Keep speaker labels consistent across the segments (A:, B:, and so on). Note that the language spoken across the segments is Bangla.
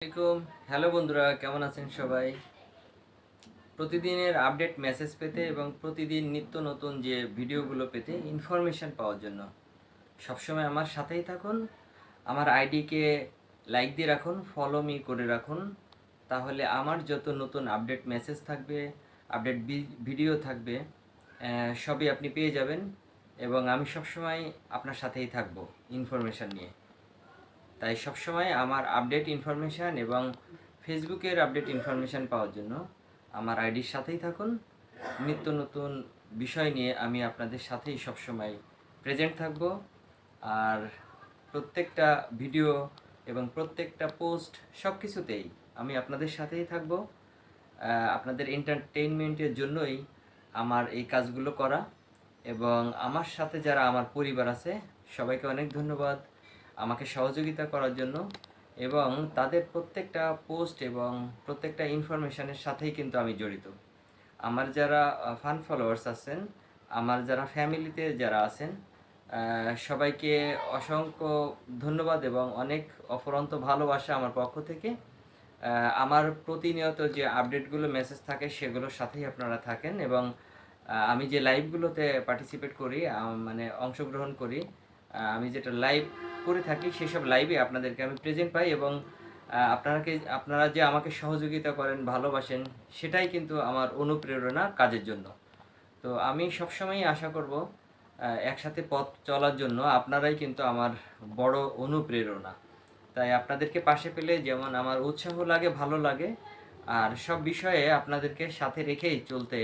A: আসসালামাইকুম। হ্যালো বন্ধুরা, কেমন আছেন সবাই? প্রতিদিনের আপডেট মেসেজ পেতে এবং প্রতিদিন নিত্য নতুন যে ভিডিওগুলো পেতে ইনফরমেশন পাওয়ার জন্য সবসময় আমার সাথেই থাকুন। আমার আইডিকে লাইক দিয়ে রাখুন, ফলো মি করে রাখুন। তাহলে আমার যত নতুন আপডেট মেসেজ থাকবে, আপডেট ভিডিও থাকবে, সবই আপনি পেয়ে যাবেন। এবং আমি সবসময় আপনার সাথেই থাকবো ইনফরমেশান নিয়ে। তাই সবসময় আমার আপডেট ইনফরমেশান এবং ফেসবুকের আপডেট ইনফরমেশান পাওয়ার জন্য আমার আইডির সাথেই থাকুন। নিত্য নতুন বিষয় নিয়ে আমি আপনাদের সাথেই সবসময় প্রেজেন্ট থাকব। আর প্রত্যেকটা ভিডিও এবং প্রত্যেকটা পোস্ট সব কিছুতেই আমি আপনাদের সাথেই থাকব। আপনাদের এন্টারটেইনমেন্টের জন্যই আমার এই কাজগুলো করা। এবং আমার সাথে যারা আমার পরিবার আছে সবাইকে অনেক ধন্যবাদ আমাকে সহযোগিতা করার জন্য। এবং তাদের প্রত্যেকটা পোস্ট এবং প্রত্যেকটা ইনফরমেশানের সাথেই কিন্তু আমি জড়িত। আমার যারা ফান ফলোয়ার্স আছেন, আমার যারা ফ্যামিলিতে যারা আছেন, সবাইকে অসংখ্য ধন্যবাদ এবং অনেক অফুরন্ত ভালোবাসা আমার পক্ষ থেকে। আমার প্রতিনিয়ত যে আপডেটগুলো মেসেজ থাকে সেগুলোর সাথেই আপনারা থাকেন। এবং আমি যে লাইভগুলোতে পার্টিসিপেট করি, মানে অংশগ্রহণ করি, আমি যেটা লাইভ করে থাকি সেসব লাইভে আপনাদেরকে আমি প্রেজেন্ট পাই। এবং আপনারা যে আমাকে সহযোগিতা করেন, ভালোবাসেন, সেটাই কিন্তু আমার অনুপ্রেরণা কাজের জন্য। তো আমি সবসময়ই আশা করব একসাথে পথ চলার জন্য আপনারাই কিন্তু আমার বড় অনুপ্রেরণা। তাই আপনাদেরকে পাশে পেলে যেমন আমার উৎসাহ লাগে, ভালো লাগে। আর সব বিষয়ে আপনাদেরকে সাথে রেখেই চলতে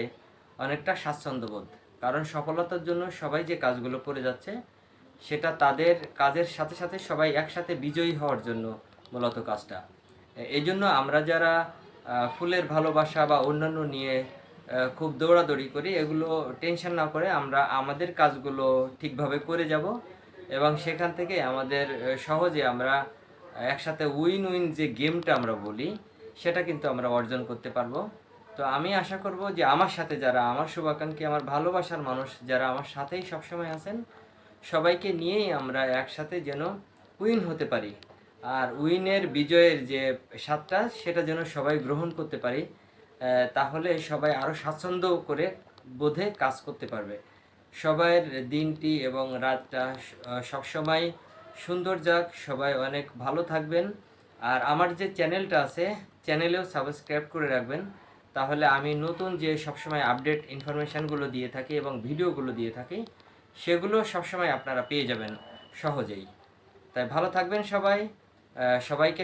A: অনেকটা স্বাচ্ছন্দ্যবোধ। কারণ সফলতার জন্য সবাই যে কাজগুলো করে যাচ্ছে সেটা তাদের কাজের সাথে সাথে সবাই একসাথে বিজয়ী হওয়ার জন্য মূলত কাজটা। এই জন্য আমরা যারা ফুলের ভালোবাসা বা অন্যান্য নিয়ে খুব দৌড়াদৌড়ি করি, এগুলো টেনশন না করে আমরা আমাদের কাজগুলো ঠিকভাবে করে যাব। এবং সেখান থেকে আমাদের সহজে আমরা একসাথে উইন উইন যে গেমটা আমরা বলি সেটা কিন্তু আমরা অর্জন করতে পারবো। তো আমি আশা করব যে আমার সাথে যারা আমার শুভাকাঙ্ক্ষী, আমার ভালোবাসার মানুষ যারা আমার সাথেই সবসময় আছেন, সবাইকে নিয়েই আমরা একসাথে যেন উইন হতে পারি। আর উইনের বিজয়ের যে স্বাদটা সেটা যেন সবাই গ্রহণ করতে পারি। তাহলে সবাই আরও স্বাচ্ছন্দ্য করে বোধে কাজ করতে পারবে। সবাইয়ের দিনটি এবং রাতটা সবসময় সুন্দর যাক, সবাই অনেক ভালো থাকবেন। আর আমার যে চ্যানেলটা আছে, চ্যানেলেও সাবস্ক্রাইব করে রাখবেন। তাহলে আমি নতুন যে সবসময় আপডেট ইনফরমেশানগুলো দিয়ে থাকি এবং ভিডিওগুলো দিয়ে থাকি সেগুলো সবসময় আপনারা পেয়ে যাবেন সহজেই। তাই ভালো থাকবেন সবাই। সবাইকে